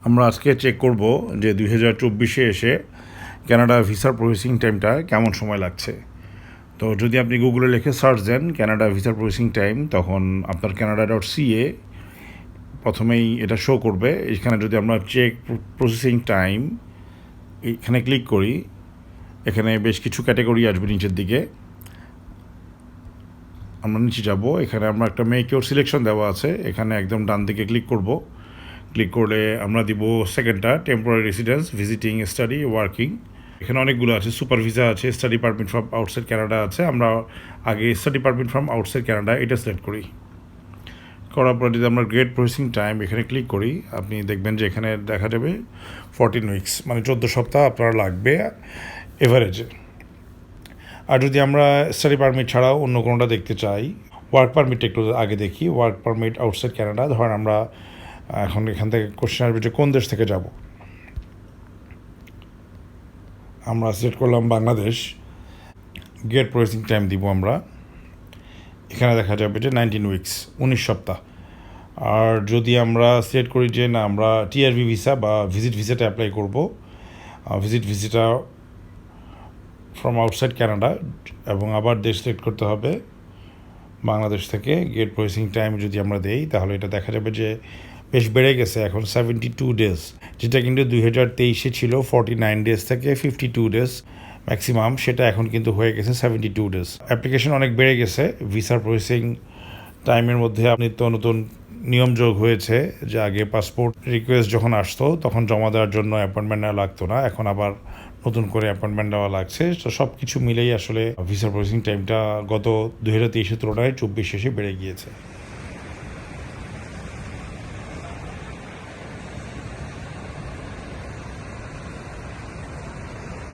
আমরা আজকে চেক করব যে 2024-এ এসে কানাডা ভিসার প্রসেসিং টাইমটা কেমন সময় লাগছে। তো যদি আপনি গুগলে লিখে সার্চ দেন কানাডা ভিসার প্রসেসিং টাইম, তখন আপনার canada.ca প্রথমেই এটা শো করবে। এখানে যদি আমরা চেক প্রসেসিং টাইম এখানে ক্লিক করি, এখানে বেশ কিছু ক্যাটাগরি আসবে নিচের দিকে। আমরা নিচে যাব, এখানে আমরা একটা মেক ইউর সিলেকশন দেওয়া আছে, এখানে একদম ডান দিকে ক্লিক করব। ক্লিক করলে আমরা দিব সেকেন্ডটা temporary residence, visiting, study, working. এখানে অনেকগুলো আছে, সুপার ভিসা আছে, study permit from outside Canada আছে। আমরা আগে study permit from outside Canada এটা সিলেক্ট করি। করার পর যদি আমরা গ্রেড প্রসেসিং টাইম এখানে ক্লিক করি, আপনি দেখবেন যে এখানে দেখা যাবে 14 উইকস, মানে 14 সপ্তাহ আপনার লাগবে এভারেজে। আর যদি আমরা স্টাডি পারমিট ছাড়াও অন্য কোনোটা দেখতে চাই, ওয়ার্ক পারমিট একটু আগে দেখি। ওয়ার্ক পারমিট আউটসাইড কানাডা, ধরেন আমরা এখন এখান থেকে কোশ্চেন আসবে যে কোন দেশ থেকে যাব। আমরা সিলেক্ট করলাম বাংলাদেশ। গেট প্রসেসিং টাইম দিব আমরা, এখানে দেখা যাবে যে 19 উইকস, 19 সপ্তাহ। আর যদি আমরা সিলেক্ট করি যে না আমরা টিআরভি ভিসা বা ভিজিট ভিসাটা অ্যাপ্লাই করব, ভিজিট ভিসাটা ফ্রম আউটসাইড কানাডা, এবং আবার দেশ সিলেক্ট করতে হবে বাংলাদেশ থেকে। গেট প্রসেসিং টাইম যদি আমরা দেই তাহলে এটা দেখা যাবে যে বেশ বেড়ে গেছে, এখন 72 ডেজ, যেটা কিন্তু 2023-এ ছিল 49 ডেজ থেকে 52 ডেজ ম্যাক্সিমাম, সেটা এখন কিন্তু হয়ে গেছে 72 ডেজ। অ্যাপ্লিকেশন অনেক বেড়ে গেছে। ভিসার প্রসেসিং টাইমের মধ্যে নিত্য নতুন নিয়ম যোগ হয়েছে, যে আগে পাসপোর্ট রিকোয়েস্ট যখন আসতো তখন জমা দেওয়ার জন্য অ্যাপয়েন্টমেন্ট নেওয়া লাগতো না, এখন আবার নতুন করে অ্যাপয়েন্টমেন্ট নেওয়া লাগছে। তো সব কিছু মিলেই আসলে ভিসার প্রসেসিং টাইমটা গত 2023-এর তুলনায় 24 শেষে বেড়ে গিয়েছে।